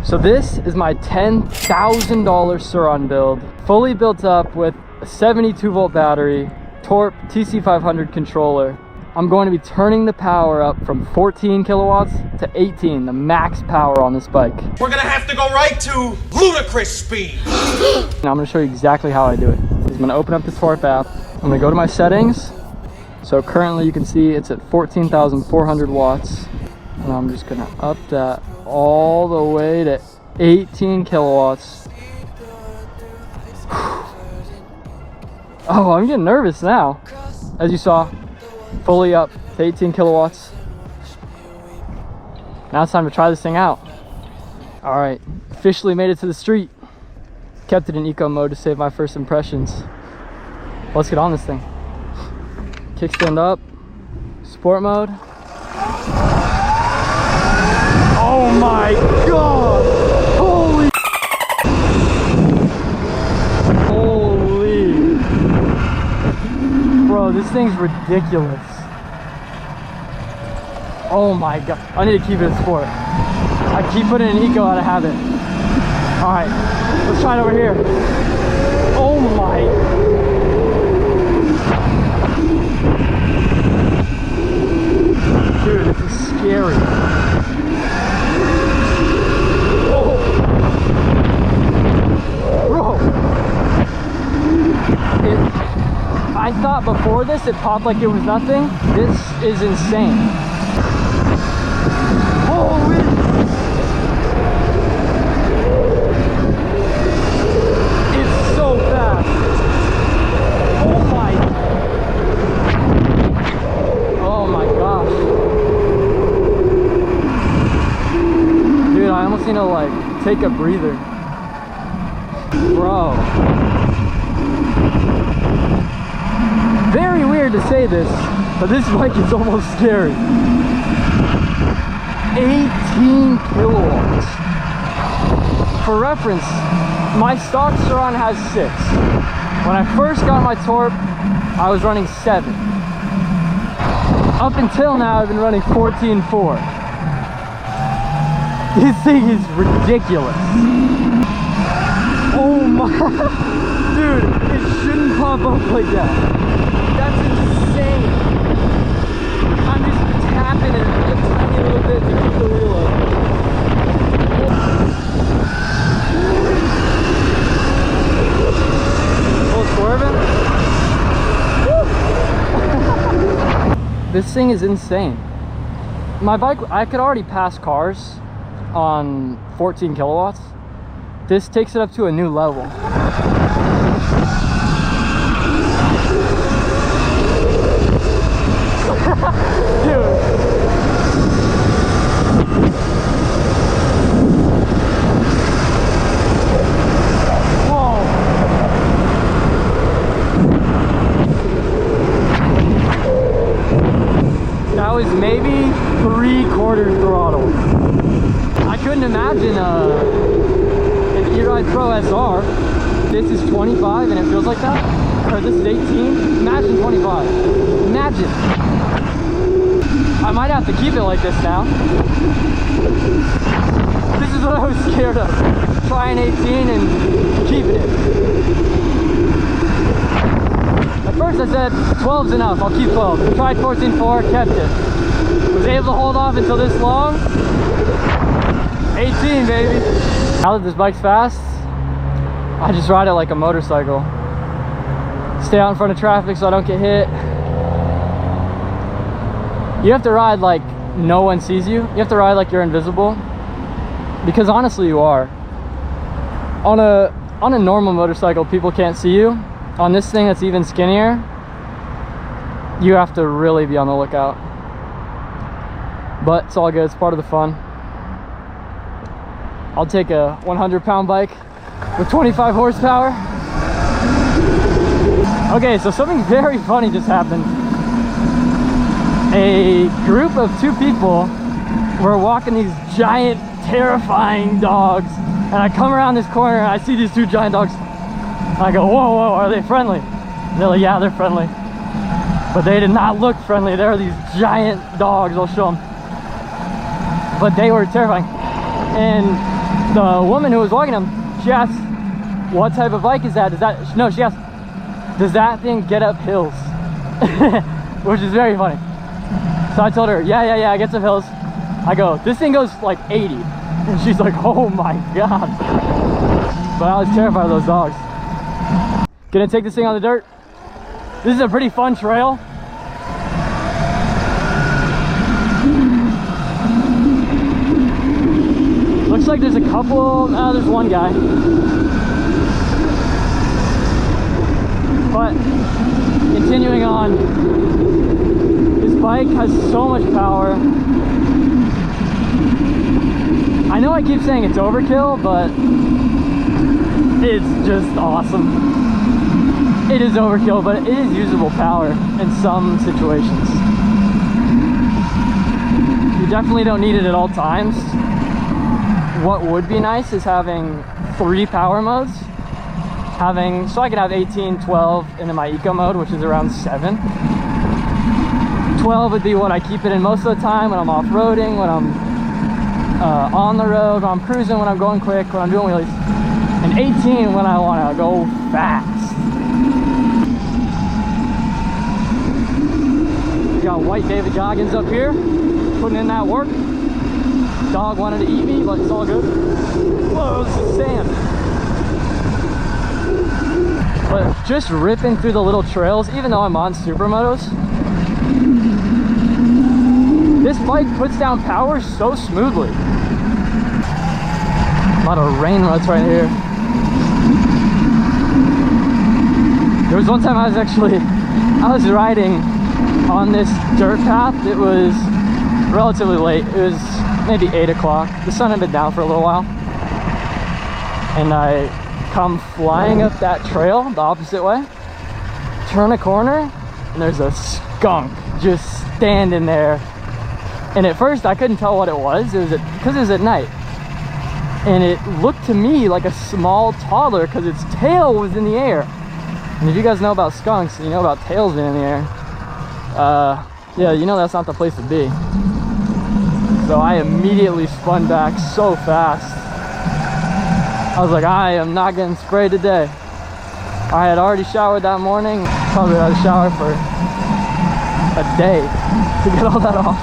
So this is my $10,000 Surron build, fully built up with a 72 volt battery, Torp TC500 controller. I'm going to be turning the power up from 14 kilowatts to 18, the max power on this bike. We're gonna have to go right to ludicrous speed. Now I'm gonna show you exactly how I do it. I'm gonna open up the Torp app. I'm gonna go to my settings. So currently you can see it's at 14,400 watts. And I'm just gonna up that all the way to 18 kilowatts. Oh, I'm getting nervous now. As you saw, fully up to 18 kilowatts. Now it's time to try this thing out. All right, officially made it to the street. Kept it in eco mode to save my first impressions. Let's get on this thing. Kickstand up, sport mode. Oh my God! Holy! Holy! Bro, this thing's ridiculous. Oh my God! I need to keep it in sport. I keep putting it in eco out of habit. All right, let's try it over here. Oh my! Dude, this is scary. I thought before this it popped like it was nothing. This is insane. Holy! It's so fast. Oh my! Oh my gosh. Dude, I almost need to like take a breather. Bro. Very weird to say this, but this bike is almost scary. 18 kilowatts. For reference, my stock Surron has 6. When I first got my Torp, I was running 7. Up until now, I've been running 14.4. This thing is ridiculous. Oh my, dude, it shouldn't pop up like that. That's insane. I'm just tapping it a tiny little bit to keep the wheel up. Oh, swerving. This thing is insane. My bike, I could already pass cars on 14 kilowatts. This takes it up to a new level. Dude. Whoa. That was maybe 3/4 throttle. I couldn't imagine an Eride Pro SR. This is 25 and it feels like that. Or this is 18. Imagine 25. Imagine. I might have to keep it like this now. This is what I was scared of. Trying 18 and keeping it. At first I said 12's enough, I'll keep 12. Tried 14.4, kept it. Was able to hold off until this long. 18, baby. Now that this bike's fast, I just ride it like a motorcycle. Stay out in front of traffic so I don't get hit. You have to ride like no one sees you. You have to ride like you're invisible. Because honestly, you are. On a normal motorcycle, people can't see you. On this thing that's even skinnier, you have to really be on the lookout. But it's all good, it's part of the fun. I'll take a 100-pound bike with 25 horsepower. Okay, so something very funny just happened. A group of 2 people were walking these giant, terrifying dogs, and I come around this corner and I see these 2 giant dogs. I go, whoa, whoa, are they friendly? And they're like, yeah, they're friendly. But they did not look friendly. There are these giant dogs, I'll show them. But they were terrifying. And the woman who was walking him, she asked, what type of bike is that? No, she asked, does that thing get up hills? Which is very funny. So I told her, yeah, I get some hills. I go, this thing goes like 80. And she's like, oh my God. But I was terrified of those dogs. Gonna take this thing on the dirt. This is a pretty fun trail. Looks like there's a couple, there's one guy. But continuing on, this bike has so much power. I know I keep saying it's overkill, but it's just awesome. It is overkill, but it is usable power in some situations. You definitely don't need it at all times. What would be nice is having 3 power modes. So I could have 18, 12 into my eco mode, which is around 7. 12 would be what I keep it in most of the time, when I'm off-roading, when I'm on the road, when I'm cruising, when I'm going quick, when I'm doing wheelies. And 18 when I want to go fast. We got white David Goggins up here, putting in that work. Dog wanted to eat me, but it's all good. Whoa, this is sand. But just ripping through the little trails, even though I'm on supermotos, this bike puts down power so smoothly. A lot of rain ruts right here. There was one time I was riding on this dirt path. It was relatively late. It was maybe 8 o'clock. The sun had been down for a little while. And I come flying up that trail the opposite way, turn a corner, and there's a skunk just standing there. And at first I couldn't tell what it was. Because it was at night. And it looked to me like a small toddler because its tail was in the air. And if you guys know about skunks, you know about tails being in the air. Yeah, you know that's not the place to be. So I immediately spun back so fast. I was like, I am not getting sprayed today. I had already showered that morning. Probably had a shower for a day to get all that off.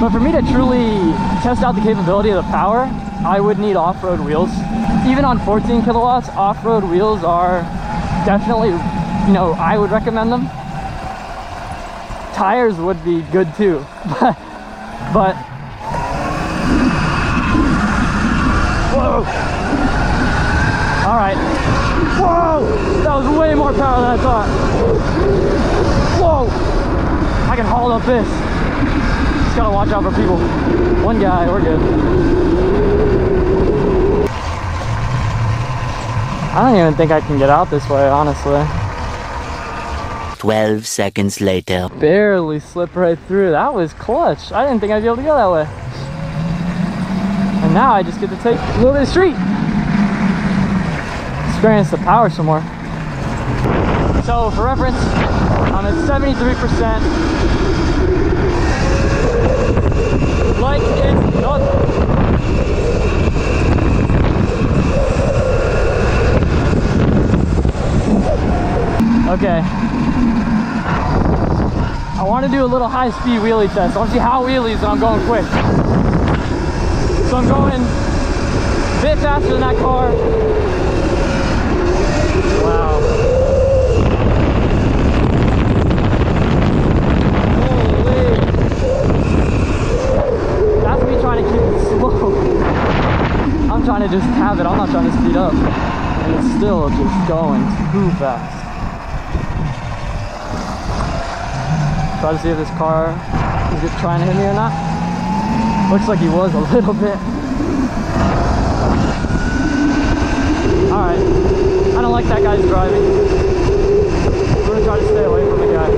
But for me to truly test out the capability of the power, I would need off-road wheels. Even on 14 kilowatts, off-road wheels are definitely, I would recommend them. Tires would be good too, but whoa! All right, whoa! That was way more power than I thought. Whoa! I can haul up this. Just gotta watch out for people. One guy, we're good. I don't even think I can get out this way, honestly. 12 seconds later. Barely slipped right through. That was clutch. I didn't think I'd be able to go that way. And now I just get to take a little bit of street. Experience the power some more. So for reference, I'm at 73%. Like it's nothing. Okay. I want to do a little high-speed wheelie test. I want to see how wheelies when I'm going quick. So I'm going a bit faster than that car. Wow. Holy. That's me trying to keep it slow. I'm trying to just have it. I'm not trying to speed up. And it's still just going too fast. Try to see if this car is just trying to hit me or not. Looks like he was a little bit. Alright. I don't like that guy's driving. We're gonna try to stay away from the guy.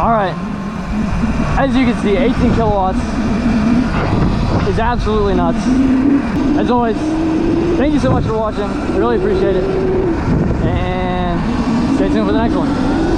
Alright. As you can see, 18 kilowatts is absolutely nuts. As always, Thank you so much for watching. I really appreciate it. And stay tuned for the next one.